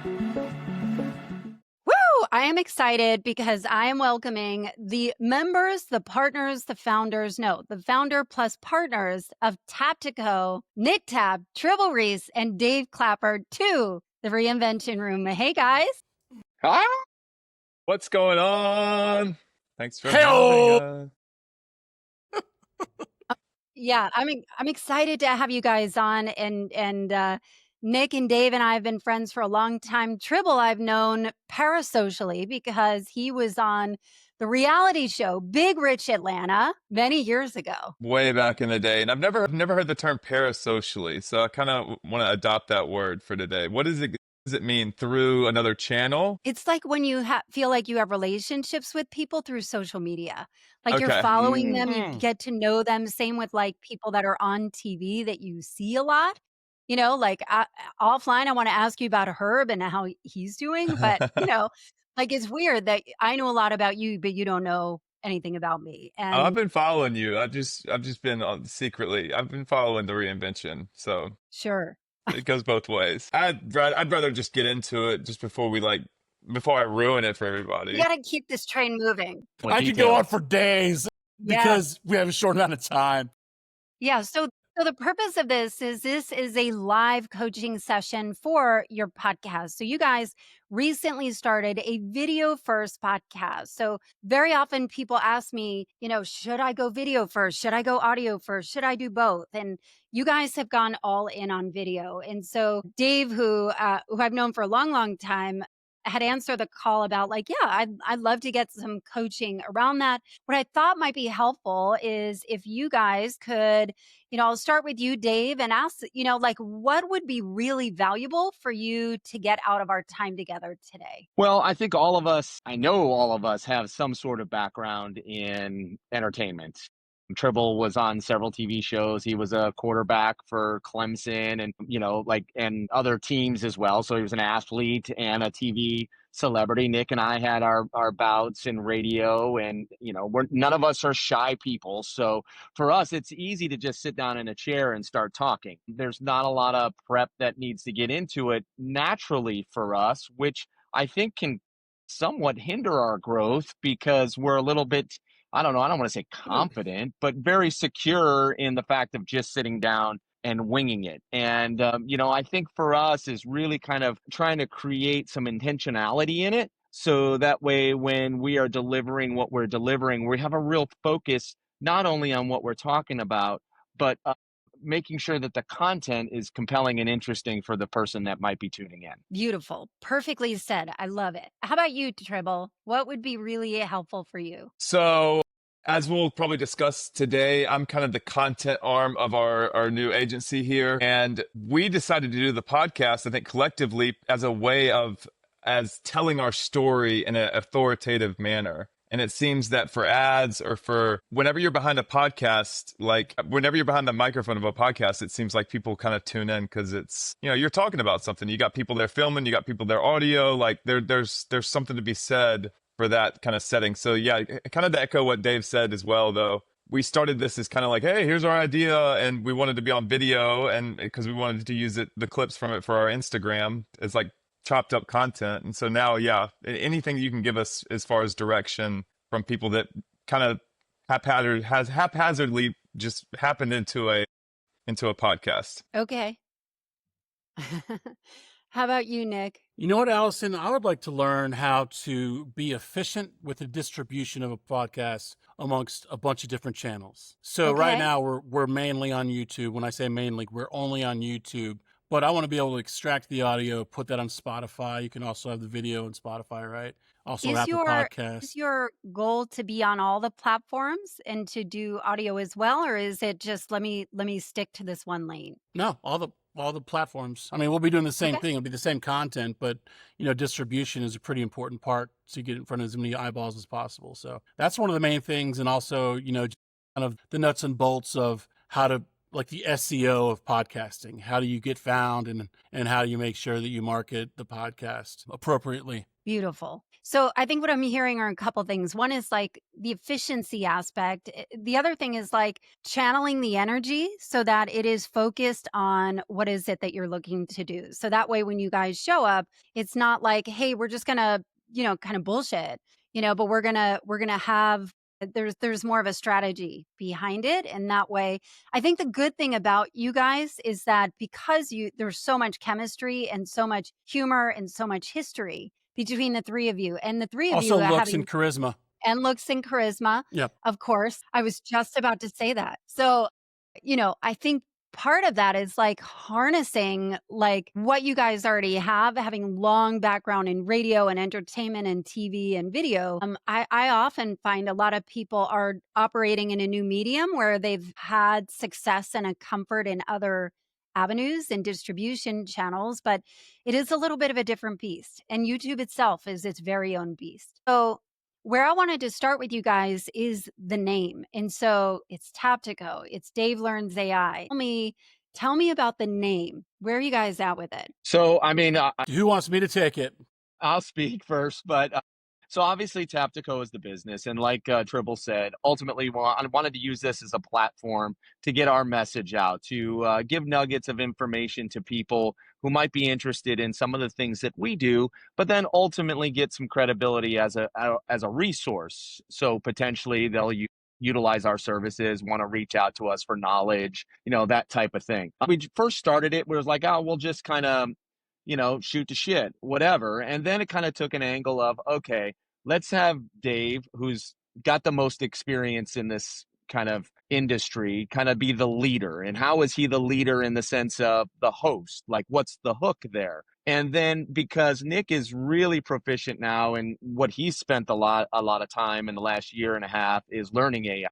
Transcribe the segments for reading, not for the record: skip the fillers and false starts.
Woo! I am excited because I am welcoming the members, the partners, the founders, no, the founder plus partners of Taptico, Nick Tab, Tribble Reese, and Dave Clapper to the Reinvention Room. Hey, guys. Hi. What's going on? Thanks for Hey-o! having us. Yeah, I'm excited to have you guys on, and Nick and Dave and I have been friends for a long time. Tribble I've known parasocially because he was on the reality show Big Rich Atlanta many years ago. Way back in the day, and I've never heard the term parasocially, so I kind of want to adopt that word for today. What does it mean? Through another channel? It's like when you feel like you have relationships with people through social media. Like you're Okay. following them, you Mm. get to know them. Same with like people that are on TV that you see a lot. You know, like offline, I want to ask you about Herb and how he's doing. But, like it's weird that I know a lot about you, but you don't know anything about me. I've And been following you. I've just been secretly. I've been following the reinvention, so sure. it goes both ways. I'd rather just get into it just before I ruin it for You everybody. got to keep this train moving. I could go on for days Yeah. because we have a short amount of time. Yeah. So the purpose of this is a live coaching session for your podcast. So you guys recently started a video first podcast. So very often people ask me, should I go video first? Should I go audio first? Should I do both? And you guys have gone all in on video. And so Dave, who I've known for a long, long time, had answered the call about like, yeah, I'd love to get some coaching around that. What I thought might be helpful is if you guys could, I'll start with you, Dave, and ask, like what would be really valuable for you to get out of our time together today? Well, I think I know all of us have some sort of background in entertainment. Tribble was on several TV shows. He was a quarterback for Clemson and, and other teams as well. So he was an athlete and a TV celebrity. Nick and I had our bouts in radio and, none of us are shy people. So for us, it's easy to just sit down in a chair and start talking. There's not a lot of prep that needs to get into it naturally for us, which I think can somewhat hinder our growth because we're a little bit, I don't want to say confident, but very secure in the fact of just sitting down and winging it. And, I think for us is really kind of trying to create some intentionality in it. So that way, when we are delivering what we're delivering, we have a real focus, not only on what we're talking about, but making sure that the content is compelling and interesting for the person that might be tuning in. Beautiful. Perfectly said. I love it. How about you, Tribble? What would be really helpful for you? So, as we'll probably discuss today, I'm kind of the content arm of our new agency here. And we decided to do the podcast, I think, collectively as a way of telling our story in an authoritative manner. And it seems that for ads or for whenever you're behind a podcast, like whenever you're behind the microphone of a podcast, it seems like people kind of tune in because it's, you're talking about something. You got people there filming, you got people there audio, like there's something to be said for that kind of setting. So yeah, kind of to echo what Dave said as well, though. We started this as kind of like, hey, here's our idea. And we wanted to be on video and because we wanted to use the clips from it for our Instagram as like chopped up content. And so now, yeah, anything you can give us as far as direction from people that kind of haphazardly just happened into a podcast. Okay. How about you, Nick? You know what, Allison? I would like to learn how to be efficient with the distribution of a podcast amongst a bunch of different channels. So right Okay. now we're mainly on YouTube. When I say mainly, we're only on YouTube. But I want to be able to extract the audio, put that on Spotify. You can also have the video on Spotify, right? Also Apple Podcasts. Is your goal to be on all the platforms and to do audio as well, or is it just let me stick to this one lane? No, all the platforms. I mean, we'll be doing the same Okay. thing. It'll be the same content, but distribution is a pretty important part to get in front of as many eyeballs as possible. So that's one of the main things, and also just kind of the nuts and bolts of how to, like, the SEO of podcasting. How do you get found, and how do you make sure that you market the podcast appropriately? Beautiful. So I think what I'm hearing are a couple things. One is like the efficiency aspect. The other thing is like channeling the energy so that it is focused on what is it that you're looking to do. So that way when you guys show up, it's not like, hey, we're just gonna, kind of bullshit, but we're gonna have there's more of a strategy behind it. And that way, I think the good thing about you guys is that because there's so much chemistry and so much humor and so much history between the 3 of you, and the 3 of you Also looks and having charisma. and looks and charisma, Yep. of course. I was just about to say that. So, I think part of that is like harnessing like what you guys already have, having long background in radio and entertainment and TV and video. I often find a lot of people are operating in a new medium where they've had success and a comfort in other avenues and distribution channels, but it is a little bit of a different beast. And YouTube itself is its very own beast. So where I wanted to start with you guys is the name. And so it's Taptico, it's Dave Learns AI. Tell me about the name. Where are you guys at with it? So, I mean, Who wants me to take it? I'll speak first, but so obviously Taptico is the business, and like Tribble said, ultimately I wanted to use this as a platform to get our message out, to give nuggets of information to people who might be interested in some of the things that we do, but then ultimately get some credibility as a resource. So potentially they'll utilize our services, want to reach out to us for knowledge, that type of thing. We first started it, we was like, oh, we'll just kind of shoot the shit, whatever. And then it kind of took an angle of, okay, let's have Dave, who's got the most experience in this kind of industry, kind of be the leader. And how is he the leader in the sense of the host? Like, what's the hook there? And then because Nick is really proficient now, and what he's spent a lot of time in the last year and a half is learning AI.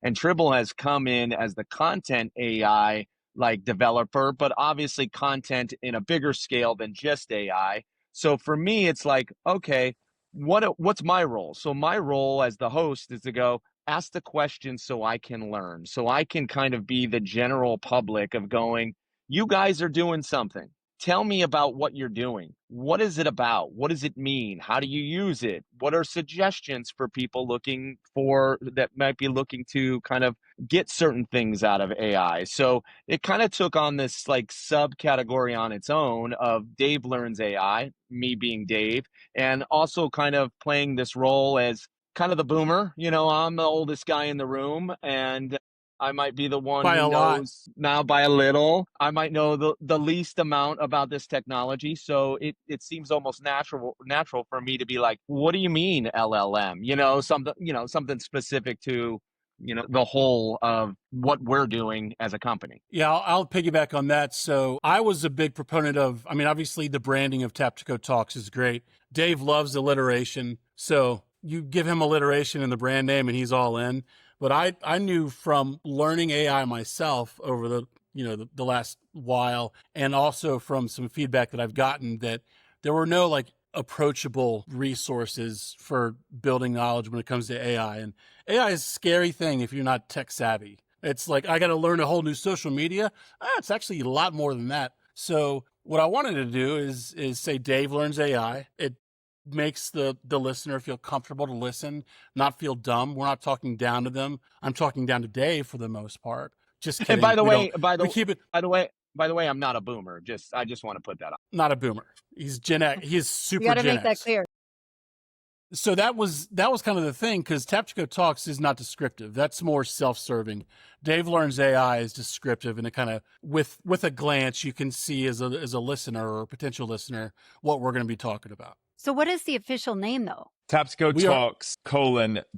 And Tribble has come in as the content AI like developer, but obviously content in a bigger scale than just AI. So for me, it's like, okay, what's my role? So my role as the host is to go ask the questions so I can learn, so I can kind of be the general public of going, you guys are doing something. Tell me about what you're doing. What is it about? What does it mean? How do you use it? What are suggestions for people looking for that might be looking to kind of get certain things out of AI? So it kind of took on this like subcategory on its own of Dave Learns AI, me being Dave, and also kind of playing this role as kind of the boomer. I'm the oldest guy in the room, and I might be the one By who a lot. knows now by a little. I might know the least amount about this technology. So it seems almost natural for me to be like, what do you mean LLM? Something specific to the whole of what we're doing as a company. Yeah, I'll piggyback on that. So I was a big proponent of, I mean, obviously the branding of Taptico Talks is great. Dave loves alliteration. So you give him alliteration in the brand name and he's all in. But I knew from learning AI myself over the last while, and also from some feedback that I've gotten, that there were no like approachable resources for building knowledge when it comes to AI. And AI is a scary thing if you're not tech savvy. It's like, I got to learn a whole new social media. It's actually a lot more than that. So what I wanted to do is say Dave Learns AI. It makes the listener feel comfortable to listen, not feel dumb. We're not talking down to them. I'm talking down to Dave for the most part. Just kidding. And by the way, we keep it. by the way, I'm not a boomer. I just want to put that up. Not a boomer. He's Gen X. He's super You got to Gen make that X. clear. So that was kind of the thing, because Taptico Talks is not descriptive. That's more self-serving. Dave Learns AI is descriptive, and it kind of with a glance you can see as a listener or a potential listener what we're going to be talking about. So what is the official name though? Taptico We are- Talks,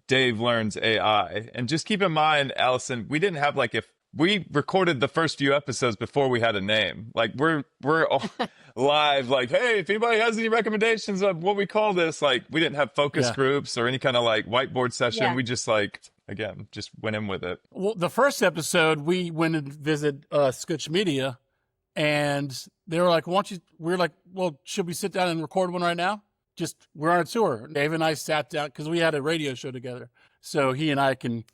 Dave Learns AI. And just keep in mind, Allison, we didn't have like, if we recorded the first few episodes before we had a name. Like we're all live, like, hey, if anybody has any recommendations of what we call this, like we didn't have focus groups or any kind of like whiteboard session. Yeah. We just like, again, just went in with it. Well, the first episode we went and visited Scutch Media, and they were like, we're like, well, should we sit down and record one right now? We're on a tour. Dave and I sat down because we had a radio show together. So he and I can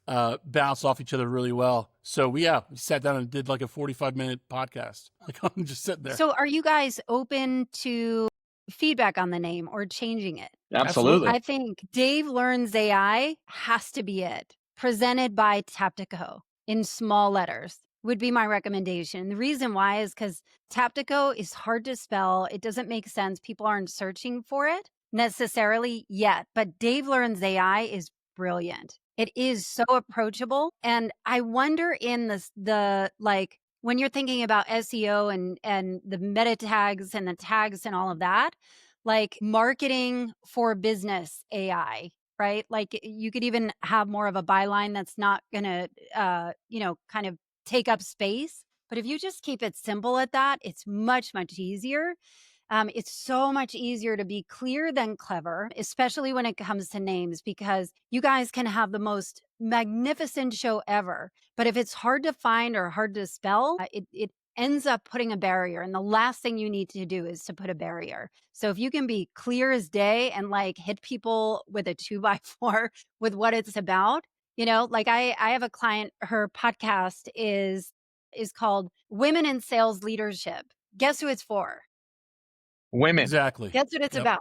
bounce off each other really well. So we sat down and did like a 45-minute podcast. Like I'm just sitting there. So are you guys open to feedback on the name or changing it. Absolutely. I think Dave Learns AI has to be it. Presented by Taptico in small letters would be my recommendation. The reason why is because Taptico is hard to spell. It doesn't make sense. People aren't searching for it necessarily yet, but Dave Learns AI is brilliant. It is so approachable. And I wonder in the like, when you're thinking about SEO and the meta tags and the tags and all of that, like marketing for business AI, right? Like you could even have more of a byline that's not going to, kind of take up space. But if you just keep it simple at that, it's much, much easier. It's so much easier to be clear than clever, especially when it comes to names, because you guys can have the most magnificent show ever. But if it's hard to find or hard to spell, it ends up putting a barrier. And the last thing you need to do is to put a barrier. So if you can be clear as day and like hit people with a 2x4 with what it's about, like I have a client, her podcast is called Women in Sales Leadership. Guess who it's for? Women. Exactly. Guess what it's Yep. about?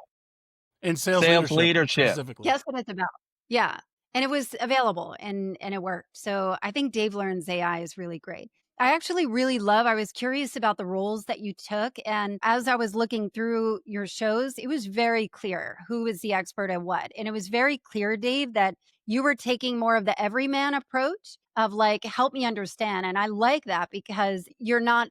In sales leadership specifically. Guess what it's about? Yeah. And it was available and it worked. So I think Dave Learns AI is really great. I actually really I was curious about the roles that you took. And as I was looking through your shows, it was very clear who is the expert at what. And it was very clear, Dave, that you were taking more of the everyman approach of like, help me understand. And I like that because you're not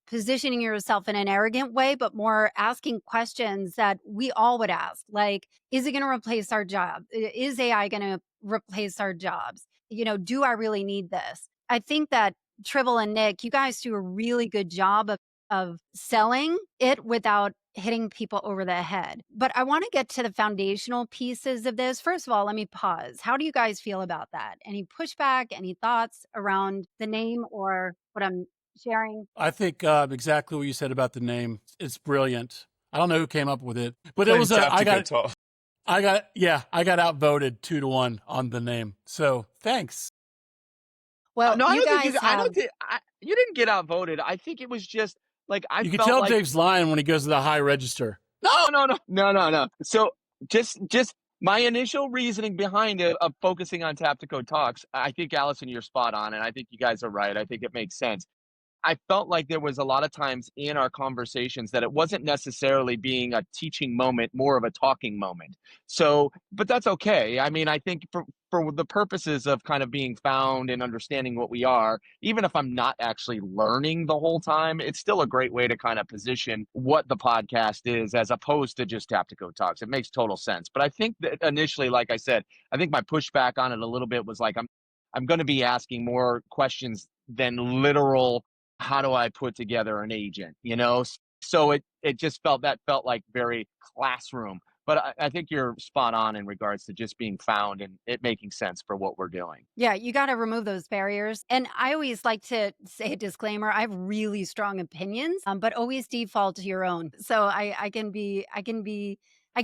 positioning yourself in an arrogant way, but more asking questions that we all would ask. Like, is it going to replace our job? Is AI going to replace our jobs? Do I really need this? I think that Tribble and Nick, you guys do a really good job of selling it without hitting people over the head. But I want to get to the foundational pieces of this. First of all, let me pause. How do you guys feel about that? Any pushback, any thoughts around the name or what I'm sharing? I think exactly what you said about the name. It's brilliant. I don't know who came up with it, but it Blame was Taptico Talk. I got outvoted 2-1 on the name. So thanks. Well, No, I you don't think you. guys I have don't think you didn't get outvoted. I think it was just like I You can felt tell like Dave's lying when he goes to the high register. no. So just my initial reasoning behind it of focusing on Taptico Talks. I think Allison, you're spot on, and I think you guys are right. I think it makes sense. I felt like there was a lot of times in our conversations that it wasn't necessarily being a teaching moment, more of a talking moment. So, but that's okay. I mean, I think for the purposes of kind of being found and understanding what we are, even if I'm not actually learning the whole time, it's still a great way to kind of position what the podcast is as opposed to just Taptico Talks. It makes total sense. But I think that initially, like I said, I think my pushback on it a little bit was like I'm going to be asking more questions than literal how do I put together an agent, So it just felt like very classroom. But I think you're spot on in regards to just being found and it making sense for what we're doing. Yeah, you got to remove those barriers. And I always like to say a disclaimer. I have really strong opinions, but always default to your own. So I can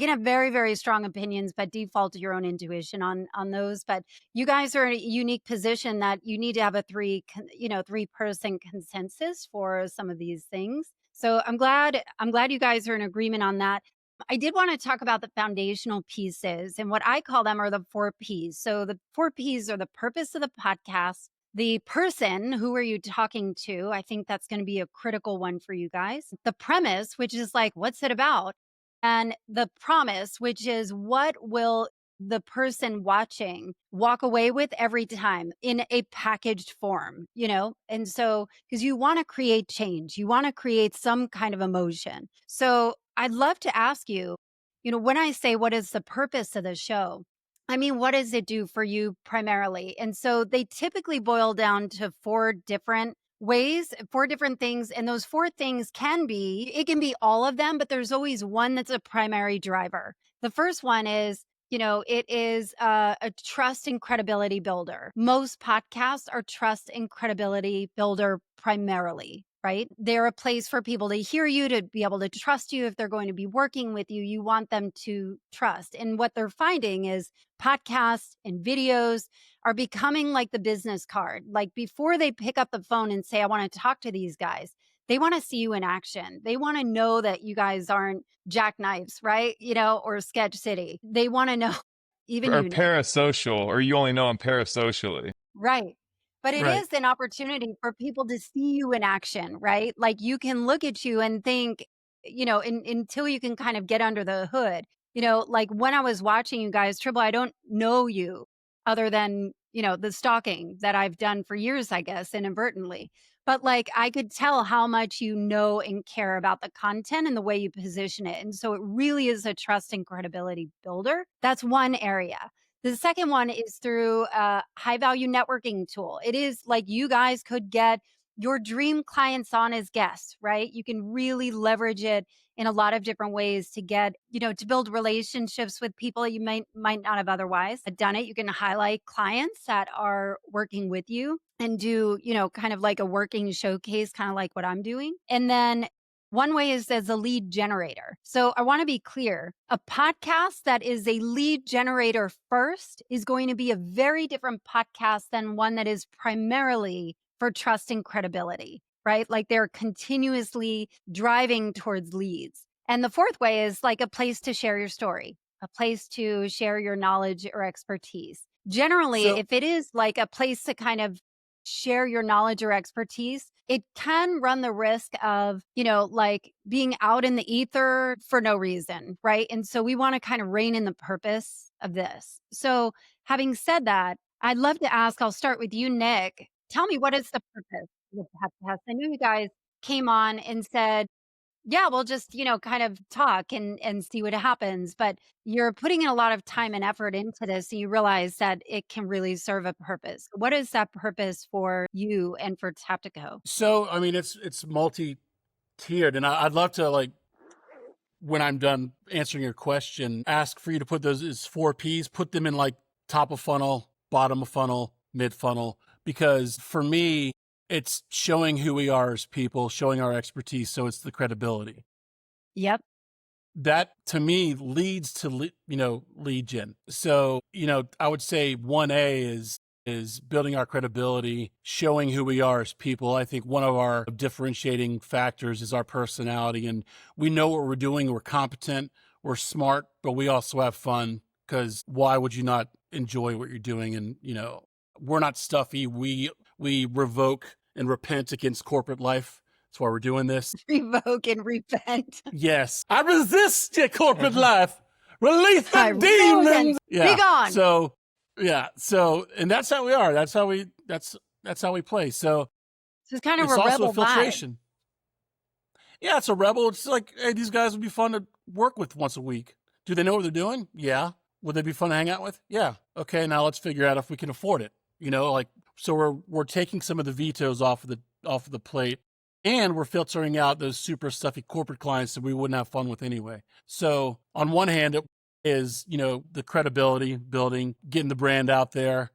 have very, very strong opinions, but default to your own intuition on those. But you guys are in a unique position that you need to have a 3-person consensus for some of these things. So I'm glad you guys are in agreement on that. I did want to talk about the foundational pieces, and what I call them are the 4 Ps. So the 4 Ps are the purpose of the podcast, the person, who are you talking to? I think that's going to be a critical one for you guys. The premise, which is like, what's it about? And the promise, which is what will the person watching walk away with every time in a packaged form, And so, because you want to create change, you want to create some kind of emotion. So I'd love to ask you, when I say what is the purpose of the show, I mean, what does it do for you primarily? And so they typically boil down to 4 different ways, 4 different things. And those 4 things it can be all of them, but there's always one that's a primary driver. The first one is, it is a trust and credibility builder. Most podcasts are trust and credibility builder primarily, right? They're a place for people to hear you, to be able to trust you. If they're going to be working with you, you want them to trust. And what they're finding is podcasts and videos are becoming like the business card. Like before they pick up the phone and say, I want to talk to these guys, they want to see you in action. They want to know that you guys aren't jackknives, right? Or Sketch City. They want to know, even Or you, Nick. parasocial, or you only know them parasocially. Right. But it Right. is an opportunity for people to see you in action, right? Like you can look at you and think, until you can kind of get under the hood. Like when I was watching you guys, Tribble, I don't know you other than, the stalking that I've done for years, I guess, inadvertently. But like I could tell how much you know and care about the content and the way you position it. And so it really is a trust and credibility builder. That's one area. The second one is through a high value networking tool. It is like you guys could get your dream clients on as guests, right? You can really leverage it in a lot of different ways to get, to build relationships with people that you might not have otherwise done it. You can highlight clients that are working with you and do, kind of like a working showcase, kind of like what I'm doing. And then one way is as a lead generator. So I want to be clear, a podcast that is a lead generator first is going to be a very different podcast than one that is primarily for trust and credibility, right? Like they're continuously driving towards leads. And the fourth way is like a place to share your story, a place to share your knowledge or expertise. Generally, So if it is like a place to kind of share your knowledge or expertise, it can run the risk of, like being out in the ether for no reason, right? And so we want to kind of rein in the purpose of this. So, having said that, I'd love to ask, I'll start with you, Nick. Tell me, what is the purpose of the podcast? I know you guys came on and said, yeah, we'll just, kind of talk and see what happens. But you're putting in a lot of time and effort into this, and you realize that it can really serve a purpose. What is that purpose for you and for Taptico? so I mean it's multi-tiered, and I'd love to, like, when I'm done answering your question, ask for you to put those as 4Ps, put them in like top of funnel, bottom of funnel, mid funnel, because for me, it's showing who we are as people, showing our expertise. So it's the credibility Yep. that to me leads to, lead gen. So, I would say 1A is building our credibility, showing who we are as people. I think one of our differentiating factors is our personality, and we know what we're doing. We're competent, we're smart, but we also have fun, because why would you not enjoy what you're doing? And, we're not stuffy. We revoke and repent against corporate life. That's why we're doing this. Revoke and repent. Yes. I resist your corporate life. Release I the will then. demons. Be gone. So, yeah. So, and that's how we are. That's how we play. So So it's kind of it's a also rebel a filtration. Yeah, it's a rebel. It's like, hey, these guys would be fun to work with once a week. Do they know what they're doing? Yeah. Would they be fun to hang out with? Yeah. Okay, now let's figure out if we can afford it. So we're taking some of the vetoes off of the plate, and we're filtering out those super stuffy corporate clients that we wouldn't have fun with anyway. So on one hand, it is, the credibility building, getting the brand out there,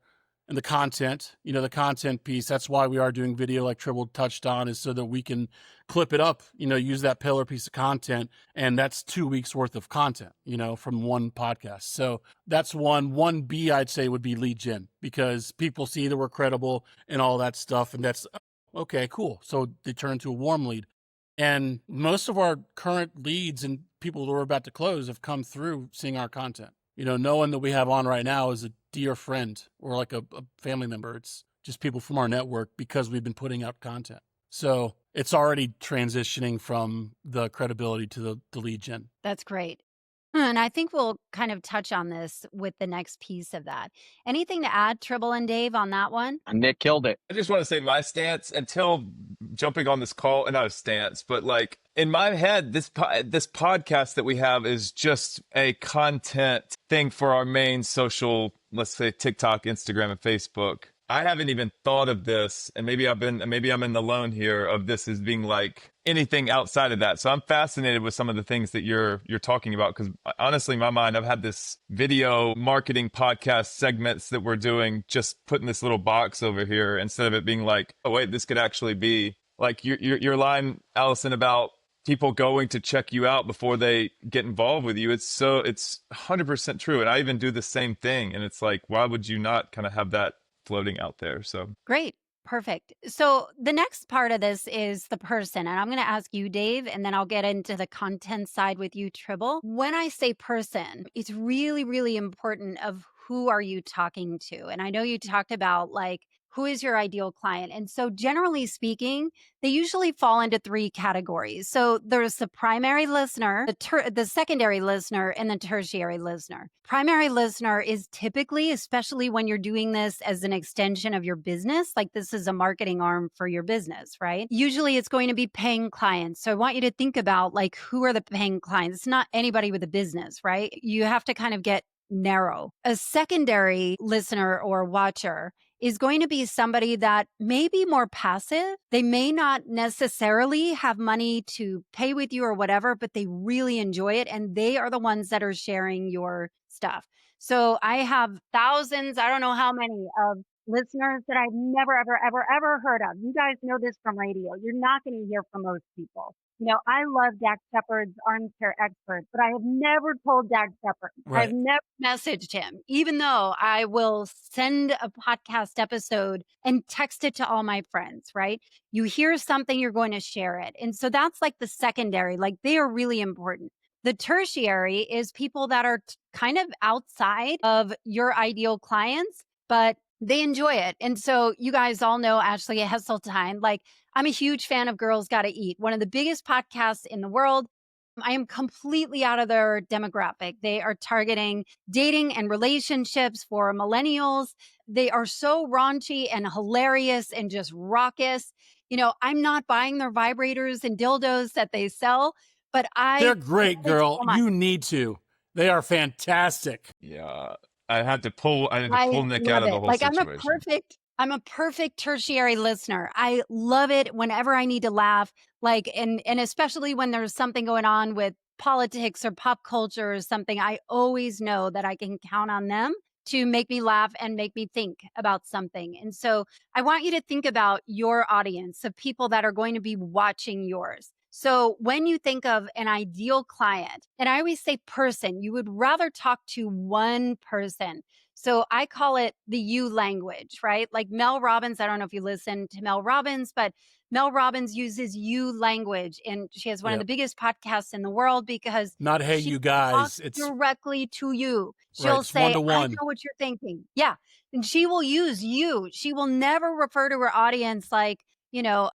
and the content, the content piece. That's why we are doing video, like Tribble touched on, is so that we can clip it up, use that pillar piece of content. And that's 2 weeks worth of content, from one podcast. So that's one. 1B, I'd say, would be lead gen, because people see that we're credible and all that stuff. And that's okay, cool. So they turn into a warm lead. And most of our current leads and people that we're about to close have come through seeing our content. No one that we have on right now is a dear friend or like a family member. It's just people from our network, because we've been putting out content. So it's already transitioning from the credibility to the lead gen. That's great. And I think we'll kind of touch on this with the next piece of that. Anything to add, Tribble and Dave, on that one? Nick killed it. I just want to say my stance until jumping on this call, and not a stance, but like in my head, this podcast that we have is just a content thing for our main social, let's say TikTok, Instagram, and Facebook. I haven't even thought of this, and maybe I'm in the lone here of this as being like anything outside of that. So I'm fascinated with some of the things that you're talking about, because honestly, in my mind, I've had this video marketing podcast segments that we're doing, just putting this little box over here instead of it being like, oh wait, this could actually be like your line, Allison, about people going to check you out before they get involved with you. It's 100% true, and I even do the same thing. And it's like, why would you not kind of have that floating out there? So Great. Perfect. So the next part of this is the person. And I'm going to ask you, Dave, and then I'll get into the content side with you, Tribble. When I say person, it's really, really important of who are you talking to? And I know you talked about like, who is your ideal client? And so generally speaking, they usually fall into three categories. So there's the primary listener, the secondary listener, and the tertiary listener. Primary listener is typically, especially when you're doing this as an extension of your business, like this is a marketing arm for your business, right? Usually it's going to be paying clients. So I want you to think about like, who are the paying clients? It's not anybody with a business, right? You have to kind of get narrow. A secondary listener or watcher is going to be somebody that may be more passive. They may not necessarily have money to pay with you or whatever, but they really enjoy it. And they are the ones that are sharing your stuff. So I have thousands, I don't know how many of listeners that I've never, ever, ever, ever heard of. You guys know this from radio. You're not going to hear from most people. You know, I love Dak Shepard's Armchair Expert, but I have never told Dak Shepard. I've Right. never messaged him, even though I will send a podcast episode and text it to all my friends, right? You hear something, you're going to share it. And so that's like the secondary, like they are really important. The tertiary is people that are kind of outside of your ideal clients, but they enjoy it. And so you guys all know Ashley Hesseltine. Like, I'm a huge fan of Girls Gotta Eat, one of the biggest podcasts in the world. I am completely out of their demographic. They are targeting dating and relationships for millennials. They are so raunchy and hilarious and just raucous. You know, I'm not buying their vibrators and dildos that they sell, but They're I great, love it girl. so much. You need to. They are fantastic. Yeah. I had to pull I Nick out love of the it. whole Like situation. I'm a perfect tertiary listener. I love it whenever I need to laugh. Like and especially when there's something going on with politics or pop culture or something, I always know that I can count on them to make me laugh and make me think about something. And so I want you to think about your audience of people that are going to be watching yours. So when you think of an ideal client, and I always say person, you would rather talk to one person. So I call it the you language, right? Like Mel Robbins, I don't know if you listen to Mel Robbins, but Mel Robbins uses you language and she has one of the Yep. biggest podcasts in the world because Not hey, she you talks guys. It's directly to you. right. She'll It's one say, to I one. know what you're thinking. Yeah. And she will use you. She will never refer to her audience like, you know,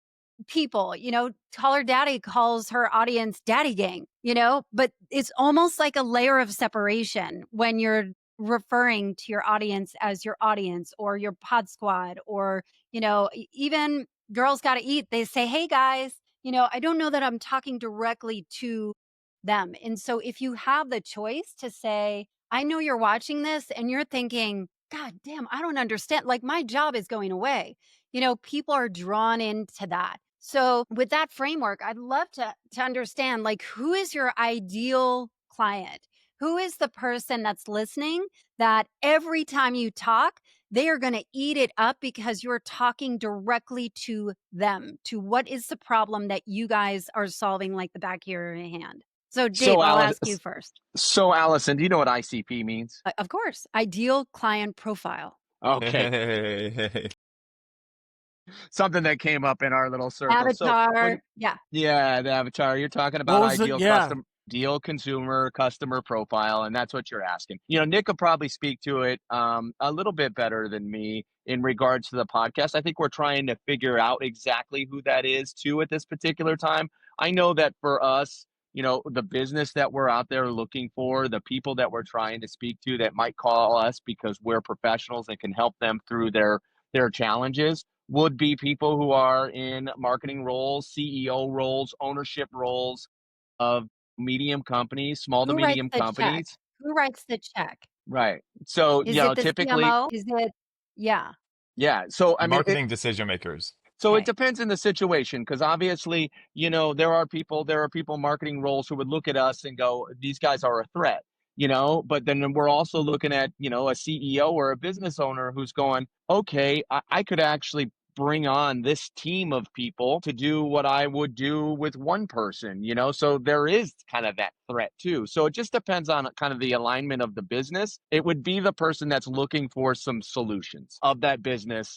people, you know, Call Her Daddy calls her audience daddy gang, you know, but it's almost like a layer of separation when you're referring to your audience as your audience or your pod squad or, you know, even Girls Gotta Eat, they say, hey guys, you know, I don't know that I'm talking directly to them. And so if you have the choice to say, I know you're watching this and you're thinking, God damn, I don't understand. Like my job is going away. You know, people are drawn into that. So with that framework, I'd love to understand like who is your ideal client? Who is the person that's listening that every time you talk, they are going to eat it up because you're talking directly to them, to what is the problem that you guys are solving like the back of your hand. So Dave, So, I'll Alice, ask you first. Allison, do you know what ICP means? Of course, ideal client profile. Okay, Hey. something that came up in our little circle. So when Avatar. Yeah. Yeah, the avatar. You're talking What about was it? Yeah. ideal consumer customer profile, and that's what you're asking. You know, Nick could probably speak to it a little bit better than me in regards to the podcast. I think we're trying to figure out exactly who that is too at this particular time. I know that for us, you know, the business that we're out there looking for, the people that we're trying to speak to that might call us because we're professionals and can help them through their challenges would be people who are in marketing roles, CEO roles, ownership roles of medium companies, small to Who writes medium the check? companies. Who writes the check? Right. So, Is it the typically, CMO? Is it yeah. yeah. So, I mean, Marketing decision makers. so it Okay. depends in the situation because obviously, you know, there are people marketing roles who would look at us and go, these guys are a threat, you know, but then we're also looking at, you know, a CEO or a business owner who's going, okay, I could actually bring on this team of people to do what I would do with one person, you know, so there is kind of that threat too. So it just depends on kind of the alignment of the business. It would be the person that's looking for some solutions of that business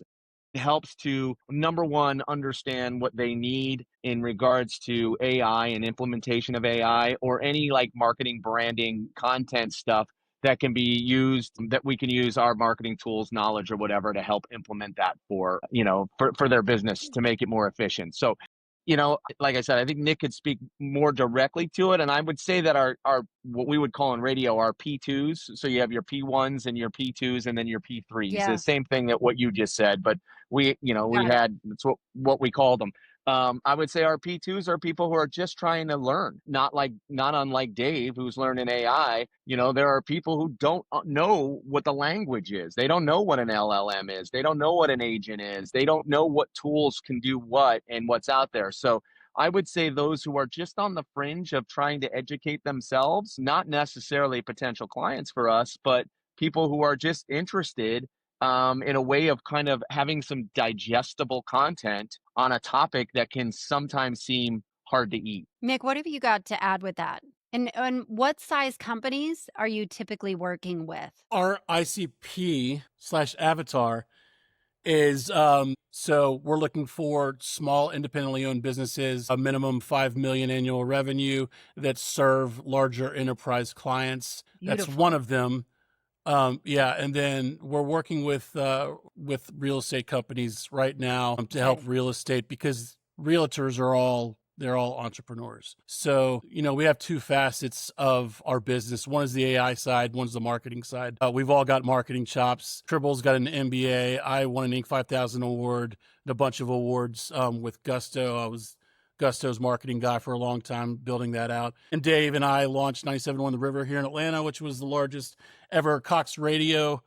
It helps to, number one, understand what they need in regards to AI and implementation of AI, or any like marketing, branding, content stuff that can be used, that we can use our marketing tools, knowledge, or whatever to help implement that for, for their business to make it more efficient. So, like I said, I think Nick could speak more directly to it. And I would say that our what we would call in radio our P2s. So you have your P1s and your P2s and then your P3s. The Yeah, same thing that what you just said, but we got it. had, that's what we called them. I would say our P2s are people who are just trying to learn, not unlike Dave, who's learning AI. There are people who don't know what the language is. They don't know what an LLM is. They don't know what an agent is. They don't know what tools can do what and what's out there. So I would say those who are just on the fringe of trying to educate themselves, not necessarily potential clients for us, but people who are just interested, in a way of kind of having some digestible content on a topic that can sometimes seem hard to eat. Mick, what have you got to add with that? And what size companies are you typically working with? Our ICP/avatar is so we're looking for small independently owned businesses, a minimum 5 million annual revenue, that serve larger enterprise clients. That's one Beautiful. of them. Yeah, and then we're working with real estate companies right now to help Okay. real estate, because realtors are they're all entrepreneurs. So, we have two facets of our business. One is the AI side, one's the marketing side. We've all got marketing chops. Tribble's got an MBA. I won an Inc. 5000 award, and a bunch of awards with Gusto. I was Gusto's marketing guy for a long time, building that out. And Dave and I launched 97.1 The River here in Atlanta, which was the largest ever Cox Media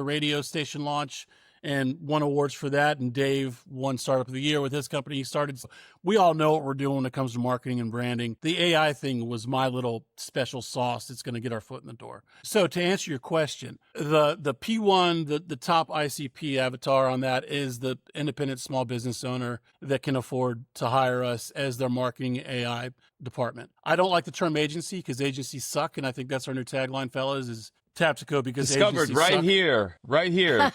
radio station launch, and won awards for that. And Dave won Startup of the Year with his company he started. We all know what we're doing when it comes to marketing and branding. The AI thing was my little special sauce that's going to get our foot in the door. So to answer your question, the P1, the top ICP avatar on that is the independent small business owner that can afford to hire us as their marketing AI department. I don't like the term agency, because agencies suck, and I think that's our new tagline, fellas, is Taptico, because Discovered agencies right suck. here, right here.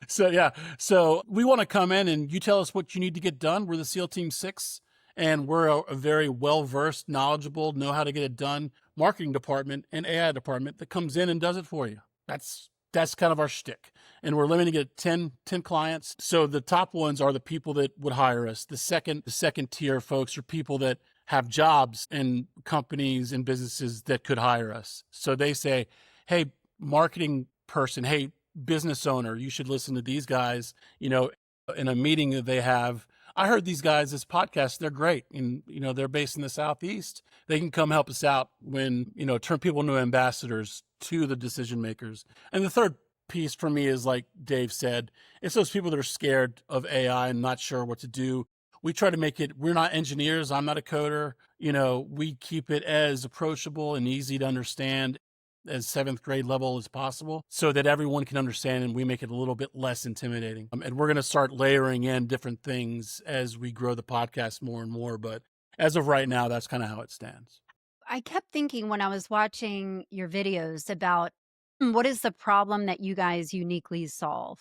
So yeah, so we want to come in and you tell us what you need to get done. We're the SEAL Team 6, and we're a very well-versed, knowledgeable, know how to get it done marketing department and AI department that comes in and does it for you. That's kind of our shtick. And we're limiting it to 10 clients. So the top ones are the people that would hire us. The second tier folks are people that have jobs in companies and businesses that could hire us. So they say, hey, marketing person, hey, business owner, you should listen to these guys, in a meeting that they have. I heard these guys, this podcast, they're great. And, they're based in the Southeast. They can come help us out when, turn people into ambassadors to the decision makers. And the third piece for me is, like Dave said, it's those people that are scared of AI and not sure what to do. We try to make it, we're not engineers. I'm not a coder. We keep it as approachable and easy to understand as 7th grade level as possible, so that everyone can understand, and we make it a little bit less intimidating. And we're going to start layering in different things as we grow the podcast more and more. But as of right now, that's kind of how it stands. I kept thinking when I was watching your videos about what is the problem that you guys uniquely solve.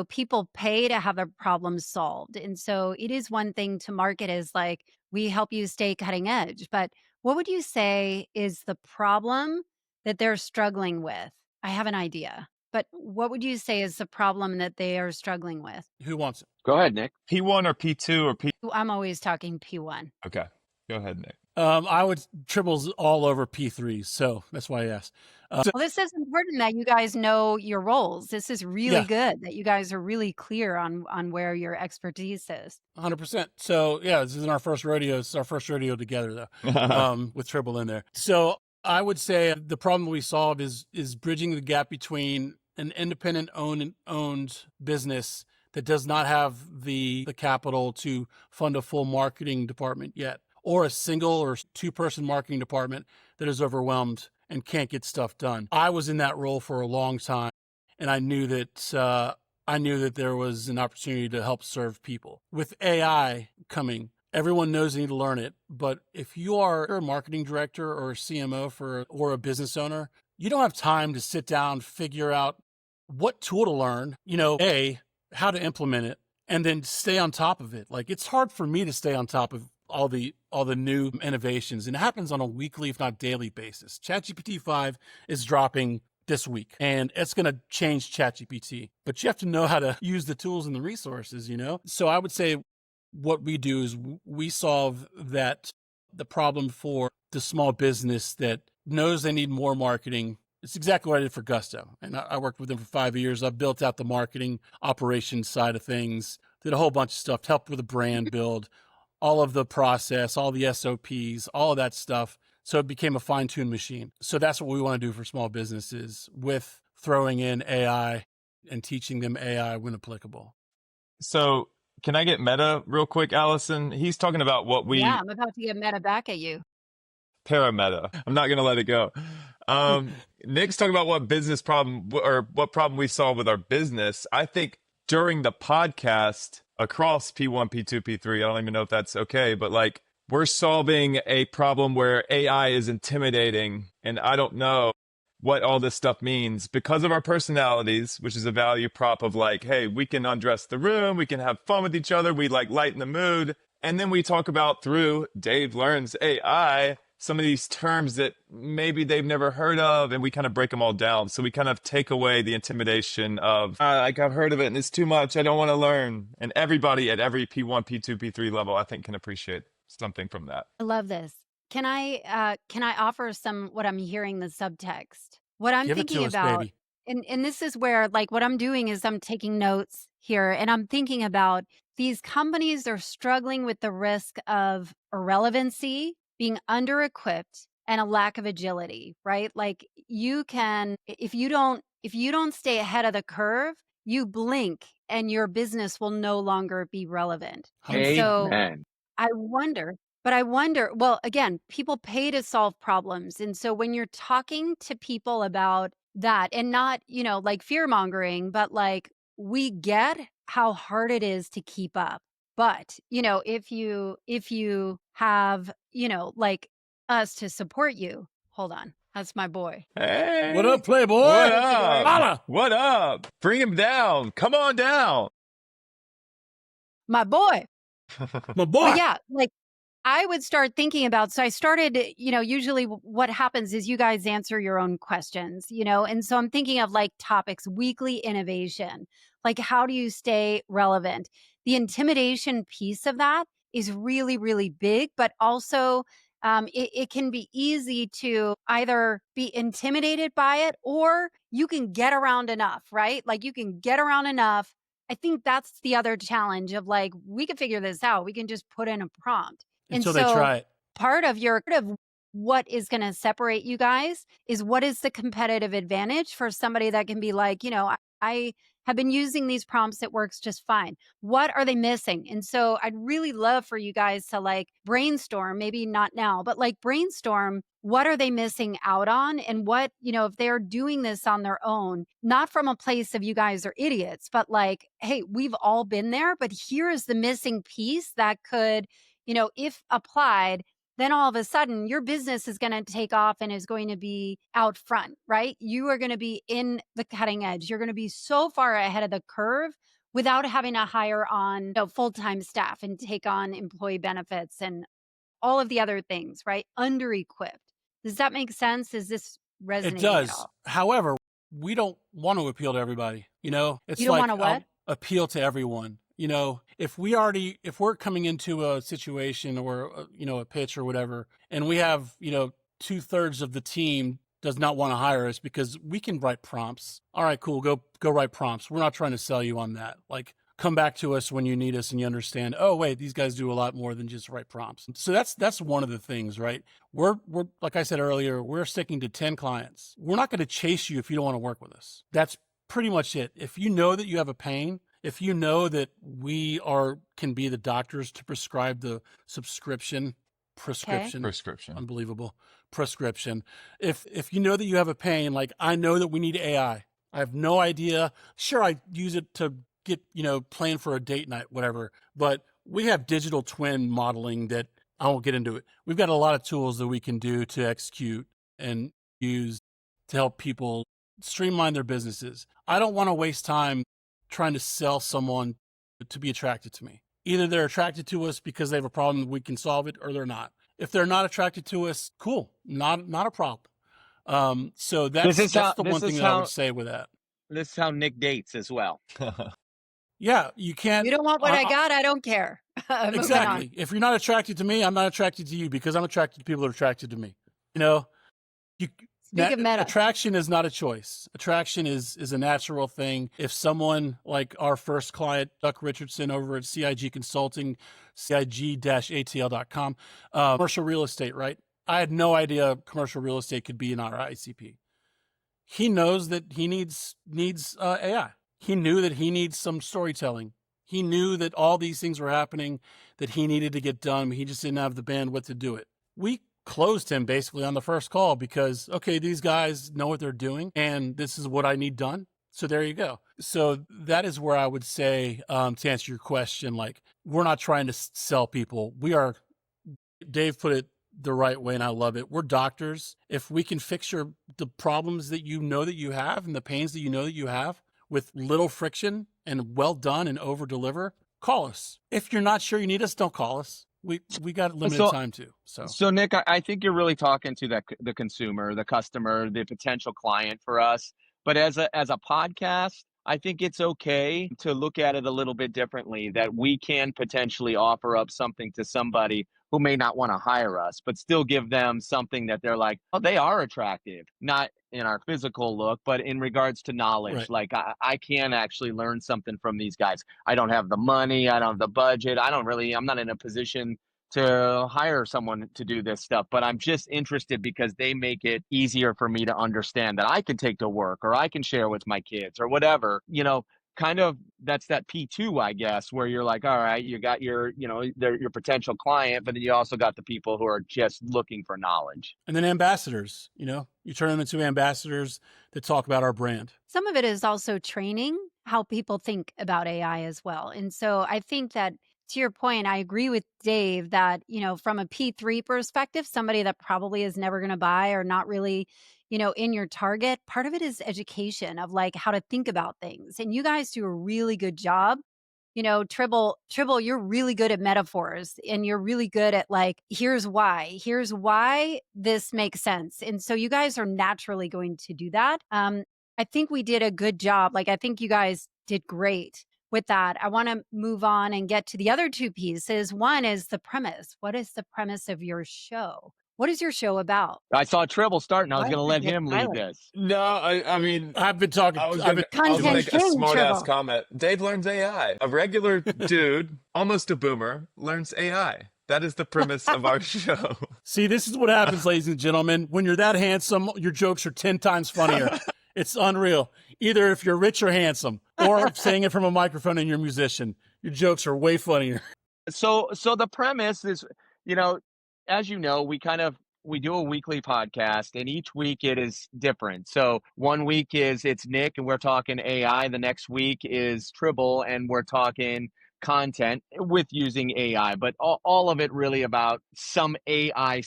People pay to have their problems solved. And so it is one thing to market as like, we help you stay cutting edge. But what would you say is the problem that they're struggling with? I have an idea, but what would you say is the problem that they are struggling with? Who wants it? Go ahead, Nick. P1 or P2 or P. I'm always talking P1. Okay, go ahead, Nick. I would Tribble's all over P3s, so that's why I asked. Well, this is important that you guys know your roles. This is really good that you guys are really clear on where your expertise is. 100%. So yeah, this isn't our first rodeo. It's our first rodeo together, though, with Tribble in there. So I would say the problem we solve is bridging the gap between an independent owned business that does not have the capital to fund a full marketing department yet, or a single or 2-person marketing department that is overwhelmed and can't get stuff done. I was in that role for a long time, and I knew that there was an opportunity to help serve people. With AI coming, everyone knows they need to learn it. But if you are a marketing director or a CMO or a business owner, you don't have time to sit down, figure out what tool to learn. how to implement it, and then stay on top of it. Like, it's hard for me to stay on top of all the new innovations, and it happens on a weekly, if not daily basis. ChatGPT 5 is dropping this week, and it's going to change ChatGPT, but you have to know how to use the tools and the resources, So I would say what we do is we solve the problem for the small business that knows they need more marketing. It's exactly what I did for Gusto. And I worked with them for 5 years. I built out the marketing operations side of things, did a whole bunch of stuff, helped with a brand build, all of the process, all the SOPs, all of that stuff. So it became a fine-tuned machine. So that's what we want to do for small businesses with throwing in AI and teaching them AI when applicable. So can I get meta real quick, Allison? He's talking about what Yeah, we I'm about to get meta back at you. parameta. I'm not going to let it go. Nick's talking about what business problem or what problem we solve with our business. I think during the podcast across P1, P2, P3, I don't even know if that's okay, but like we're solving a problem where AI is intimidating, and I don't know what all this stuff means because of our personalities, which is a value prop of like, hey, we can undress the room, we can have fun with each other, we like lighten the mood. And then we talk about through Dave Learns AI, some of these terms that maybe they've never heard of, and we kind of break them all down. So we kind of take away the intimidation of, like, I've heard of it and it's too much, I don't want to learn. And everybody at every P1, P2, P3 level, I think, can appreciate something from that. I love this. Can I offer some what I'm hearing the subtext? What I'm Give it thinking to us, about, baby. and this is where like what I'm doing is I'm taking notes here and I'm thinking about these companies are struggling with the risk of irrelevancy, being under-equipped, and a lack of agility, right? Like you can if you don't stay ahead of the curve, you blink and your business will no longer be relevant. And 100%. so Amen. I wonder, well, again, people pay to solve problems. And so when you're talking to people about that and not, like fear mongering, but like we get how hard it is to keep up. But, if you have, like us to support you, hold on. That's my boy. Hey, What up, Playboy? what That's the boy. up? Holla! What up? Bring him down. Come on down. My boy. My boy. But yeah, like I would start thinking about, so I started, usually what happens is you guys answer your own questions, and so I'm thinking of like topics, weekly innovation, like how do you stay relevant? The intimidation piece of that is really, really big, but also it can be easy to either be intimidated by it or you can get around enough, right? Like you can get around enough. I think that's the other challenge of like, we can figure this out. We can just put in a prompt. And Until they so try it. part of what is going to separate you guys is what is the competitive advantage for somebody that can be like, I have been using these prompts. It works just fine. What are they missing? And so I'd really love for you guys to like brainstorm, maybe not now, but like brainstorm what are they missing out on and what, if they're doing this on their own, not from a place of you guys are idiots, but like, hey, we've all been there, but here is the missing piece that could, if applied, then all of a sudden your business is going to take off and is going to be out front, right? You are going to be in the cutting edge. You're going to be so far ahead of the curve without having to hire on full-time staff and take on employee benefits and all of the other things, right? Under-equipped. Does that make sense? Is this It resonating at does. all? However, we don't want to appeal to everybody. It's You don't like want to what? appeal to everyone. If we're coming into a situation or a pitch or whatever, and we have 2/3 of the team does not want to hire us because we can write prompts. All right, cool. Go write prompts. We're not trying to sell you on that. Like, come back to us when you need us and you understand, oh wait, these guys do a lot more than just write prompts. So that's one of the things, right? We're like I said earlier, we're sticking to 10 clients. We're not going to chase you if you don't want to work with us. That's pretty much it. If you know that you have a pain, if you know that we can be the doctors to prescribe the prescription, unbelievable prescription. If you know that you have a pain, like I know that we need AI. I have no idea. Sure, I use it to get, plan for a date night, whatever. But we have digital twin modeling that I won't get into it. We've got a lot of tools that we can do to execute and use to help people streamline their businesses. I don't want to waste time trying to sell someone to be attracted to me. Either they're attracted to us because they have a problem, we can solve it, or they're not. If they're not attracted to us, cool, not a problem. So that's the one thing that I would say with that. This is how Nick dates as well. Yeah, you can't. You don't want what I got, I don't care. Exactly. If you're not attracted to me, I'm not attracted to you because I'm attracted to people that are attracted to me. You know, Speak of meta. Attraction is not a choice. Attraction is a natural thing. If someone like our first client, Duck Richardson over at CIG Consulting, CIG-ATL.com, commercial real estate, right? I had no idea commercial real estate could be in our ICP. He knows that he needs AI. He knew that he needs some storytelling. He knew that all these things were happening that he needed to get done. He just didn't have the bandwidth to do it. We closed him basically on the first call because, okay, these guys know what they're doing and this is what I need done. So there you go. So that is where I would say, to answer your question, like, we're not trying to sell people. We are, Dave put it the right way and I love it. We're doctors. If we can fix the problems that you know that you have and the pains that you know that you have with little friction and well done and over deliver, call us. If you're not sure you need us, don't call us. We got limited time too. So Nick, I think you're really talking to the consumer, the customer, the potential client for us. But as a podcast, I think it's okay to look at it a little bit differently, that we can potentially offer up something to somebody who may not want to hire us, but still give them something that they're like, oh, they are attractive, not in our physical look, but in regards to knowledge. Right. Like I can actually learn something from these guys. I don't have the money. I don't have the budget. I'm not in a position to hire someone to do this stuff, but I'm just interested because they make it easier for me to understand that I can take to work or I can share with my kids or whatever, kind of. That's that P2, I guess, where you're like, all right, you got your potential client, but then you also got the people who are just looking for knowledge. And then ambassadors, you turn them into ambassadors that talk about our brand. Some of it is also training how people think about AI as well. And so I think that, to your point, I agree with Dave that, from a P3 perspective, somebody that probably is never going to buy or not really, in your target, part of it is education of like how to think about things. And you guys do a really good job. Tribble, you're really good at metaphors and you're really good at like, here's why this makes sense. And so you guys are naturally going to do that. I think we did a good job. Like, I think you guys did great with that. I want to move on and get to the other two pieces. One is the premise. What is the premise of your show? What is your show about? I saw Tribble start and I was going to let him lead this. No, I mean, I've been talking. I was going to make a smart ass comment. Dave learns AI. A regular dude, almost a boomer, learns AI. That is the premise of our show. See, this is what happens, ladies and gentlemen. When you're that handsome, your jokes are 10 times funnier. It's unreal. Either if you're rich or handsome, or saying it from a microphone and you're a musician, your jokes are way funnier. So the premise is, as you know, we do a weekly podcast and each week it is different. So one week it's Nick and we're talking AI. The next week is Tribble and we're talking content with using AI, but all of it really about some AI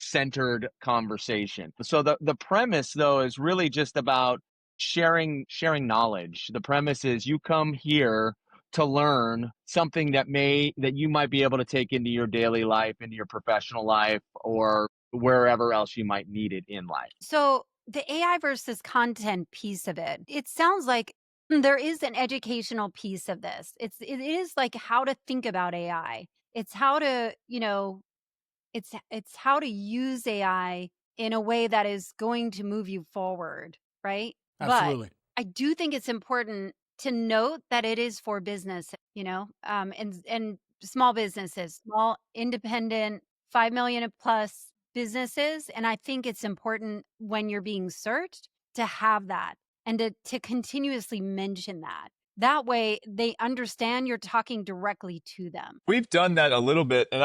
centered conversation. So the premise though is really just about sharing knowledge. The premise is you come here to learn something that you might be able to take into your daily life, into your professional life, or wherever else you might need it in life. So the AI versus content piece of it sounds like there is an educational piece of this. It is like how to think about AI. It's how to, it's how to use AI in a way that is going to move you forward, right? Absolutely. But I do think it's important to note that it is for business, and small businesses, small independent 5 million plus businesses. And I think it's important when you're being searched to have that and to continuously mention that. That way they understand you're talking directly to them. We've done that a little bit. And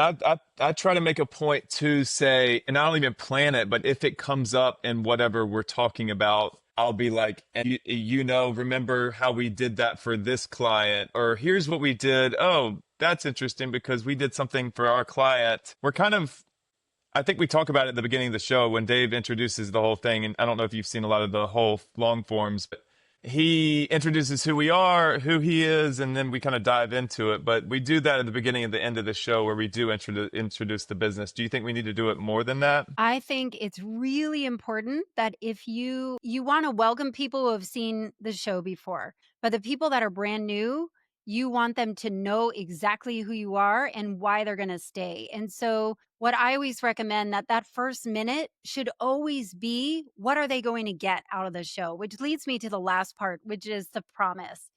I try to make a point to say, and I don't even plan it, but if it comes up in whatever we're talking about, I'll be like, remember how we did that for this client? Or here's what we did. Oh, that's interesting because we did something for our client. I think we talk about it at the beginning of the show when Dave introduces the whole thing. And I don't know if you've seen a lot of the whole long forms, but he introduces who we are, who he is, and then we kind of dive into it. But we do that at the beginning and the end of the show where we do introduce the business. Do you think we need to do it more than that? I think it's really important that if you want to welcome people who have seen the show before, but the people that are brand new, you want them to know exactly who you are and why they're going to stay. And so what I always recommend that first minute should always be what are they going to get out of the show, which leads me to the last part, which is the promise.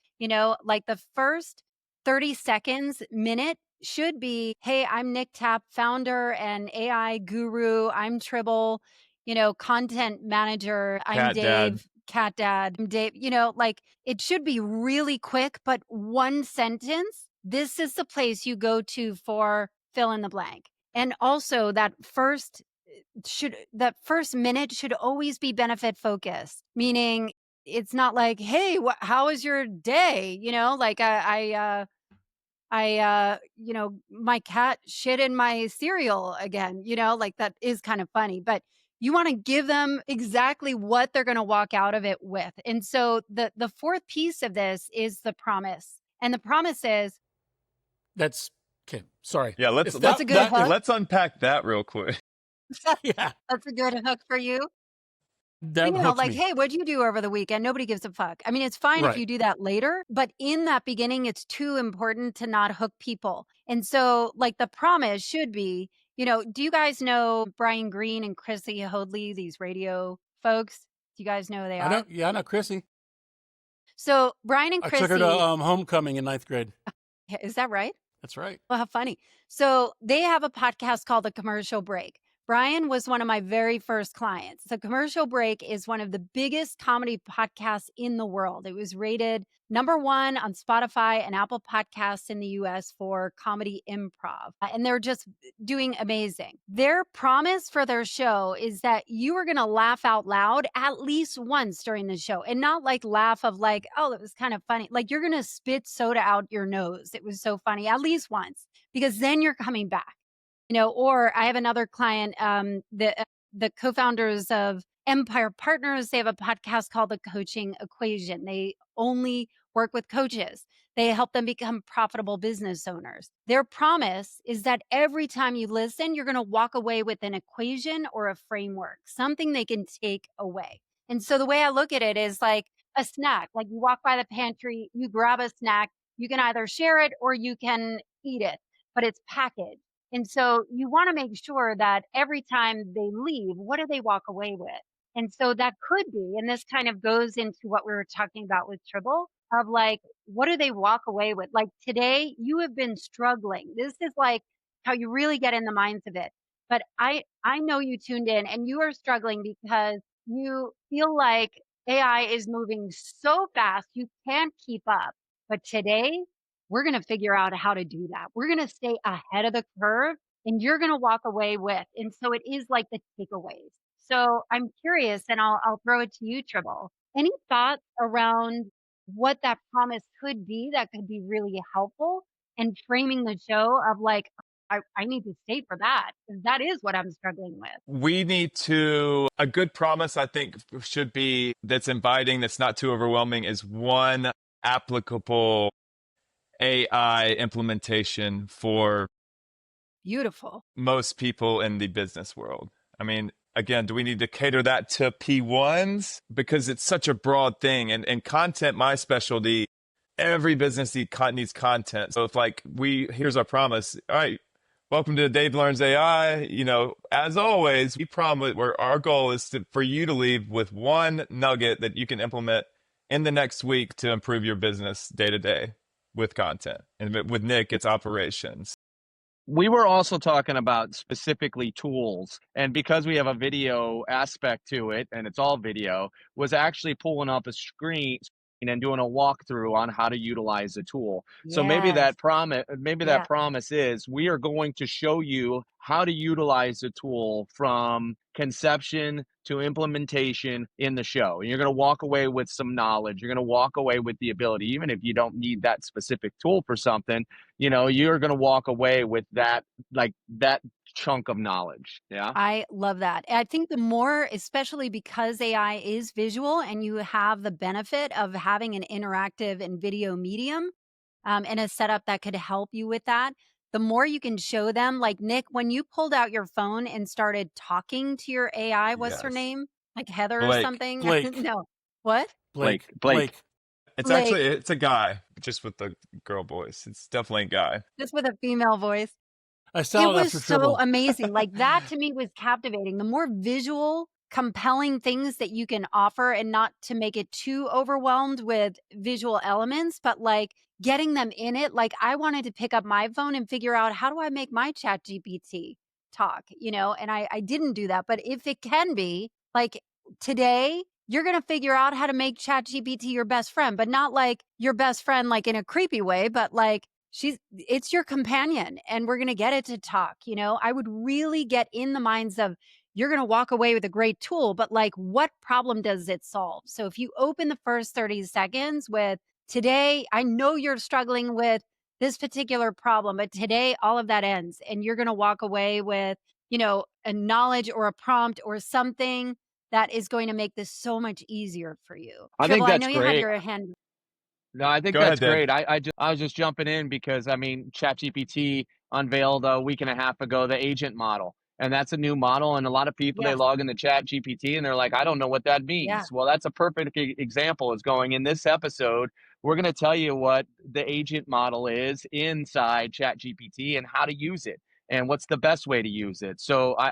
Like the first 30 seconds, minute should be, hey, I'm Nick Tapp, founder and AI guru. I'm Tribble, content manager. I'm Cat dad. Dave, cat dad. I'm Dave, like it should be really quick, but one sentence. This is the place you go to for fill in the blank. And also that first minute should always be benefit focused, meaning it's not like, hey, how was your day? Like my cat shit in my cereal again, like that is kind of funny, but you want to give them exactly what they're going to walk out of it with. And so the fourth piece of this is the promise. And the promise is, That's okay. Sorry. Yeah, let's If That's a good hook. let's unpack that real quick. Yeah, that's a good hook for you. that hooked Like, me. hey, what'd you do over the weekend? Nobody gives a fuck. I mean, it's fine if Right. you do that later, but in that beginning, it's too important to not hook people. And so, like, the promise should be, do you guys know Brian Green and Chrissy Hoadley, these radio folks? Do you guys know who they I know. are? Yeah, I know Chrissy. So, Brian and I took her to Chrissy, homecoming in 9th grade. is that right? That's right. Well, how funny. So they have a podcast called The Commercial Break. Brian was one of my very first clients. The Commercial Break is one of the biggest comedy podcasts in the world. It was rated #1 on Spotify and Apple Podcasts in the US for comedy improv. And they're just doing amazing. Their promise for their show is that you are going to laugh out loud at least once during the show, and not like laugh of like, oh, it was kind of funny. Like you're going to spit soda out your nose. It was so funny at least once, because then you're coming back. Or I have another client, the co-founders of Empire Partners. They have a podcast called The Coaching Equation. They only work with coaches. They help them become profitable business owners. Their promise is that every time you listen, you're going to walk away with an equation or a framework, something they can take away. And so the way I look at it is like a snack. Like you walk by the pantry, you grab a snack, you can either share it or you can eat it, but it's packaged. And so you want to make sure that every time they leave, what do they walk away with? And so that could be, and this kind of goes into what we were talking about with Tribble, of like, what do they walk away with? Like today, you have been struggling. This is like how you really get in the minds of it. But I know you tuned in and you are struggling because you feel like AI is moving so fast, you can't keep up. But today, we're going to figure out how to do that. We're going to stay ahead of the curve and you're going to walk away with. And so it is like the takeaways. So I'm curious and I'll throw it to you, Tribble. Any thoughts around what that promise could be that could be really helpful and framing the show of like, I need to stay for that because that is what I'm struggling with. We need to, a good promise, I think, should be that's inviting, that's not too overwhelming, is one applicable AI implementation for Beautiful. most people in the business world. I mean, again, do we need to cater that to P1s? Because it's such a broad thing. And content, my specialty, every business needs content. So if like here's our promise. All right, welcome to Dave Learns AI. As always, we promise our goal is for you to leave with one nugget that you can implement in the next week to improve your business day to day with content. And with Nick, it's operations. We were also talking about specifically tools, and because we have a video aspect to it and it's all video, was actually pulling up a screen and doing a walkthrough on how to utilize the tool. So maybe Yes. that promise Yeah. is we are going to show you how to utilize the tool from conception to implementation in the show. And you're going to walk away with some knowledge. You're going to walk away with the ability, even if you don't need that specific tool for something, you're going to walk away with that chunk of knowledge. Yeah. I love that. I think the more, especially because AI is visual and you have the benefit of having an interactive and video medium, and a setup that could help you with that, the more you can show them. Like Nick, when you pulled out your phone and started talking to your AI, what's her Yes. name? Like Heather or Blake. something? Blake. No. What? Blake. Blake. It's Blake, actually it's a guy, just with the girl voice. It's definitely a guy. just with a female voice. I It sounded was after so Tribble. amazing. Like, that to me was captivating. The more visual, compelling things that you can offer, and not to make it too overwhelmed with visual elements, but, like, getting them in it. Like, I wanted to pick up my phone and figure out, how do I make my chat GPT talk, and I didn't do that. But if it can be, like, today, you're gonna figure out how to make chat GPT your best friend, but not, like, your best friend, like, in a creepy way, but, like, it's your companion, and we're going to get it to talk. I would really get in the minds of, you're going to walk away with a great tool, but, like, what problem does it solve? So if you open the first 30 seconds with, today, I know you're struggling with this particular problem, but today all of that ends, and you're going to walk away with, a knowledge or a prompt or something that is going to make this so much easier for you. I Tribble, think I that's know you had great. your hand. No, I think Go ahead, that's Dave. great. I was just jumping in because I mean, ChatGPT unveiled a week and a half ago the agent model, and that's a new model. And a lot of people, they Yes. log into ChatGPT and they're like, I don't know what that Yeah. means. Well, that's a perfect example. Is going in this episode, we're going to tell you what the agent model is inside ChatGPT and how to use it and what's the best way to use it. So I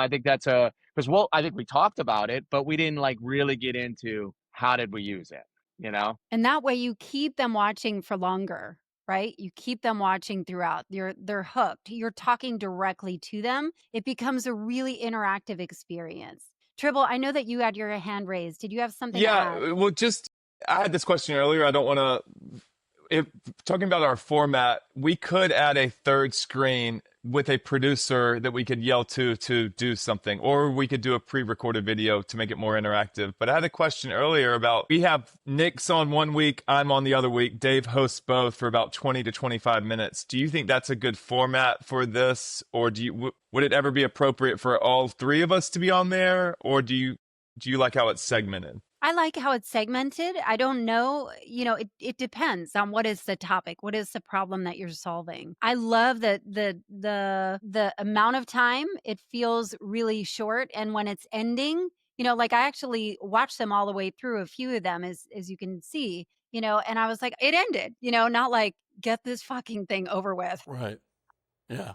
think that's a because I think we talked about it, but we didn't like really get into how did we use it. You know. And that way you keep them watching for longer, right? You keep them watching throughout. They're hooked. You're talking directly to them. It becomes a really interactive experience. Tribble, I know that you had your hand raised. Did you have something to add? Yeah, well, just I had this question earlier. I don't want to. If talking about our format, we could add a third screen with a producer that we could yell to do something, or we could do a pre-recorded video to make it more interactive. But I had a question earlier about, we have Nick's on one week, I'm on the other week. Dave hosts both for about 20 to 25 minutes. Do you think that's a good format for this, or would it ever be appropriate for all three of us to be on there, or do you like how it's segmented? I like how it's segmented. I don't know, it depends on what is the topic, what is the problem that you're solving. I love that the amount of time, it feels really short, and when it's ending, like, I actually watched them all the way through, a few of them, as you can see, and I was like, it ended, not like, get this fucking thing over with. Right. Yeah.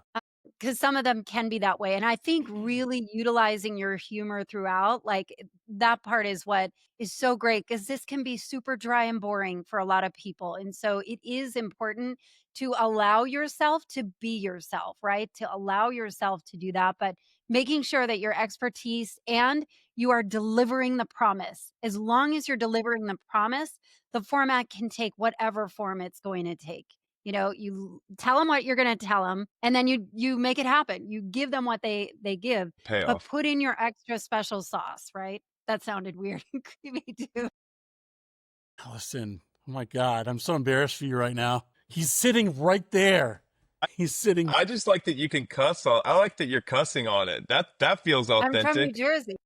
Because some of them can be that way, and I think really utilizing your humor throughout, like, that part is what is so great, because this can be super dry and boring for a lot of people, and so it is important to allow yourself to be yourself, right? To allow yourself to do that, but making sure that your expertise and you are delivering the promise. As long as you're delivering the promise, the format can take whatever form it's going to take. You tell them what you're going to tell them, and then you make it happen. You give them what they give, but Payoff. put in your extra special sauce, right? That sounded weird and creepy too. Allison, oh my God, I'm so embarrassed for you right now. He's sitting right there. He's sitting. I just like that you can cuss on. I like that you're cussing on it. That feels I'm from New authentic. Jersey.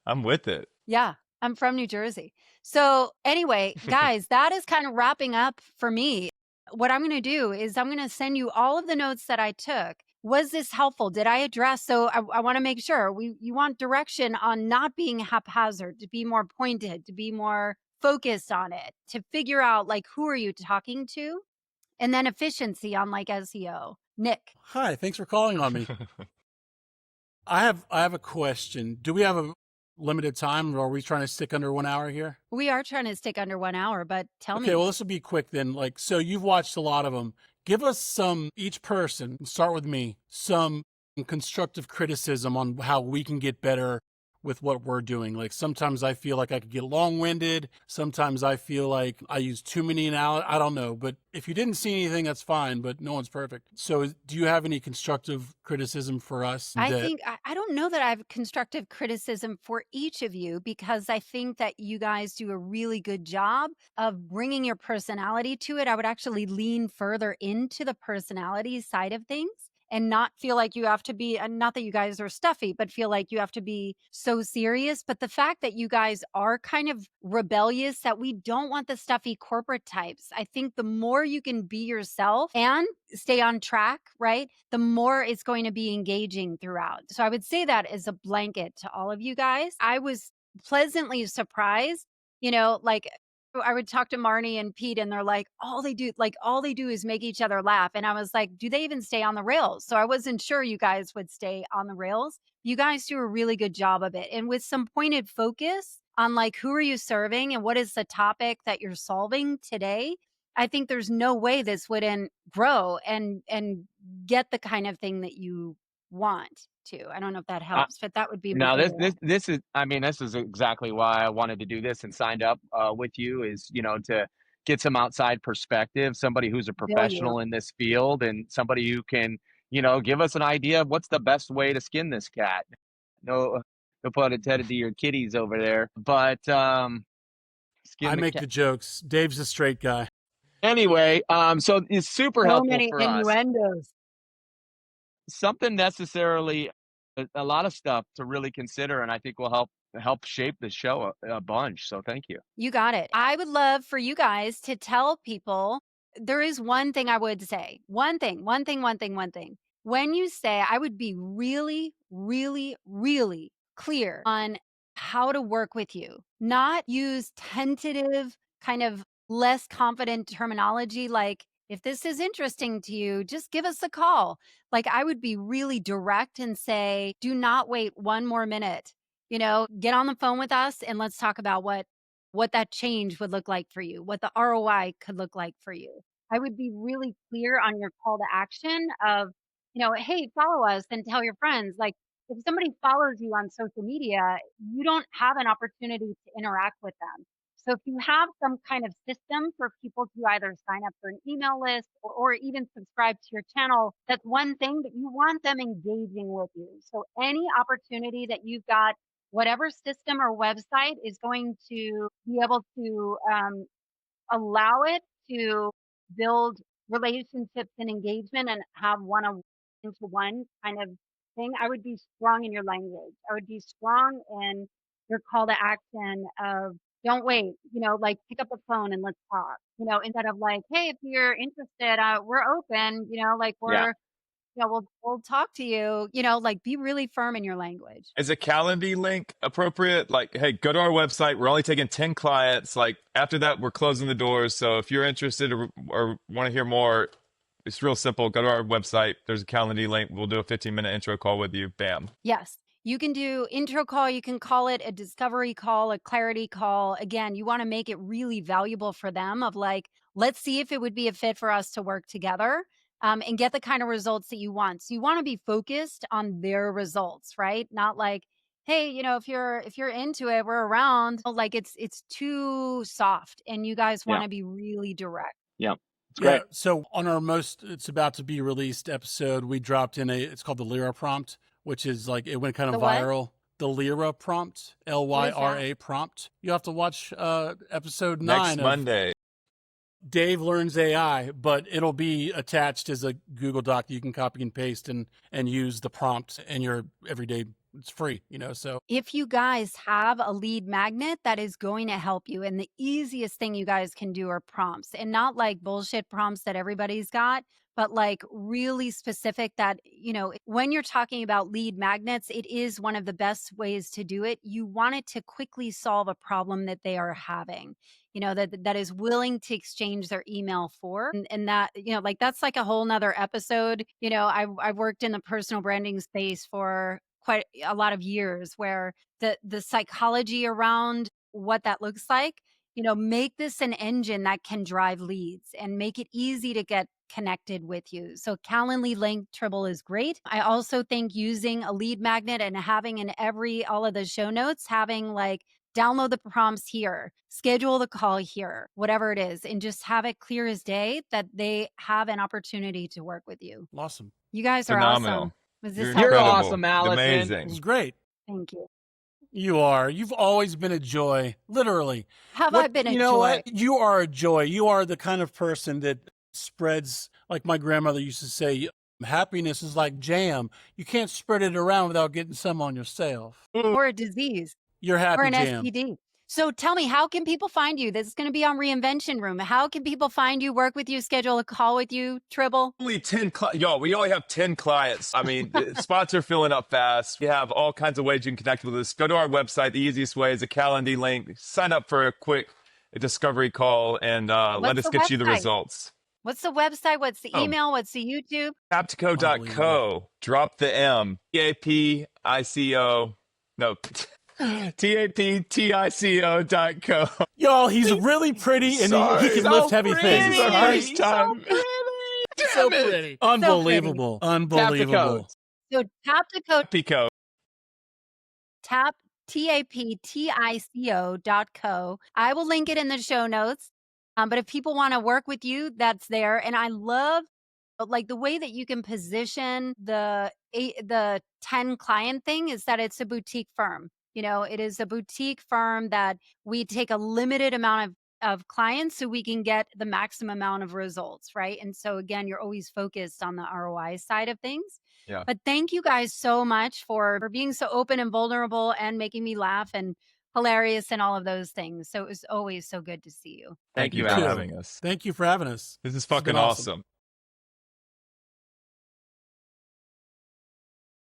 I'm with it. Yeah, I'm from New Jersey. So anyway, guys, that is kind of wrapping up for me. What I'm going to do is I'm going to send you all of the notes that I took. Was this helpful? Did I address? So I want to make sure you want direction on not being haphazard, to be more pointed, to be more focused on it, to figure out, like, who are you talking to, and then efficiency on, like, SEO. Nick. Hi, thanks for calling on me. I have a question. Do we have a limited time, or are we trying to stick under 1 hour here? We are trying to stick under 1 hour, but tell me. Okay, well, this will be quick then. Like, so you've watched a lot of them. Give us some, each person, start with me, some constructive criticism on how we can get better with what we're doing. Like, sometimes I feel like I could get long-winded. Sometimes I feel like I use too many now. I don't know. But if you didn't see anything, that's fine, but no one's perfect. So do you have any constructive criticism for us? I think I don't know that I have constructive criticism for each of you, because I think that you guys do a really good job of bringing your personality to it. I would actually lean further into the personality side of things. and not feel like you have to be, not that you guys are stuffy, but feel like you have to be so serious. But the fact that you guys are kind of rebellious, that we don't want the stuffy corporate types. I think the more you can be yourself and stay on track, right? The more it's going to be engaging throughout. So I would say that as a blanket to all of you guys. I was pleasantly surprised, like I would talk to Marnie and Pete and they're like, all they do is make each other laugh. And I was like, do they even stay on the rails? So I wasn't sure you guys would stay on the rails. You guys do a really good job of it. And with some pointed focus on like, who are you serving and what is the topic that you're solving today? I think there's no way this wouldn't grow and get the kind of thing that you want to. I don't know if that helps, but that would be my No, this goal. this this is I mean, this is exactly why I wanted to do this and signed up with you is, to get some outside perspective, somebody who's a Feel you. professional in this field and somebody who can, give us an idea of what's the best way to skin this cat. No, no pun intended to your kitties over there, but I skin the make cat. the jokes. Dave's a straight guy. Anyway, so it's super So helpful many for us. innuendos. Something necessarily, a lot of stuff to really consider, and I think will help shape the show a bunch. So thank you. You got it. I would love for you guys to tell people there is one thing I would say. One thing. When you say, I would be really, really, really clear on how to work with you, not use tentative, kind of less confident terminology like, if this is interesting to you, just give us a call. Like, I would be really direct and say, do not wait one more minute. Get on the phone with us and let's talk about what that change would look like for you, what the ROI could look like for you. I would be really clear on your call to action of, hey, follow us and tell your friends. Like, if somebody follows you on social media, you don't have an opportunity to interact with them. So if you have some kind of system for people to either sign up for an email list or even subscribe to your channel, that's one thing, but you want them engaging with you. So any opportunity that you've got, whatever system or website is going to be able to allow it to build relationships and engagement and have one-to-one kind of thing, I would be strong in your language. I would be strong in your call to action of don't wait, like pick up the phone and let's talk, instead of like, hey, if you're interested, we're open, like Yeah. we'll talk to you, like be really firm in your language. Is a Calendly link appropriate? Like, hey, go to our website. We're only taking 10 clients. Like, after that, we're closing the doors. So if you're interested or want to hear more, it's real simple. Go to our website. There's a Calendly link. We'll do a 15-minute intro call with you. Bam. Yes. You can do intro call. You can call it a discovery call, a clarity call. Again, you want to make it really valuable for them of like, let's see if it would be a fit for us to work together and get the kind of results that you want. So you want to be focused on their results, right? Not like, hey, if you're into it, we're around. Like it's too soft and you guys want Yeah. to be really direct. Yeah. It's Yeah. great. So on our it's about to be released episode, we dropped in it's called the Lyra prompt, which is like, it went kind of The what? viral. The Lyra prompt, Lyra prompt. You have to watch episode 9 Next of Monday. Dave Learns AI, but it'll be attached as a Google Doc that you can copy and paste and use the prompt in your everyday. It's free, so. If you guys have a lead magnet that is going to help you, and the easiest thing you guys can do are prompts, and not like bullshit prompts that everybody's got, but like really specific that, when you're talking about lead magnets, it is one of the best ways to do it. You want it to quickly solve a problem that they are having, that is willing to exchange their email for. And that, like that's like a whole nother episode. I've worked in the personal branding space for quite a lot of years where the psychology around what that looks like, make this an engine that can drive leads and make it easy to get connected with you. So Calendly link Tribble is great. I also think using a lead magnet and having in all of the show notes, having like download the prompts here, schedule the call here, whatever it is, and just have it clear as day that they have an opportunity to work with you. Awesome. You guys are Phenomenal. awesome. Was this You're helpful? You're incredible. awesome, Allison. Amazing. It was great. Thank you. You are. You've always been a joy, literally. Have I been a You know joy? what? You are a joy. You are the kind of person that spreads, like my grandmother used to say, Happiness is like jam. You can't spread it around without getting some on yourself. Or a disease You're or happy an jam. STD. So tell me, how can people find you? This is going to be on Reinvention Room. How can people find you, work with you, schedule a call with you, Tribble? Only 10 y'all, we only have 10 clients. I mean, spots are filling up fast. We have all kinds of ways you can connect with us. Go to our website. The easiest way is a Calendly link. Sign up for a quick discovery call and let us get you the results. What's the website? What's the email? What's the YouTube? Taptico.co. Drop the M. T-A-P-I-C-O. No. Taptico.co. Y'all, he's really pretty and he can lift heavy things. It's our first time. So pretty. Unbelievable. Unbelievable. So Taptico. Pico. Taptico.co. I will link it in the show notes. But if people want to work with you, that's there. And I love like the way that you can position the 10 client thing is that it's a boutique firm. It is a boutique firm that we take a limited amount of clients so we can get the maximum amount of results, right? And so again, you're always focused on the ROI side of things. Yeah. But thank you guys so much for being so open and vulnerable and making me laugh and hilarious and all of those things. So it was always so good to see you. Thank you for having us. Thank you for having us. This is fucking awesome.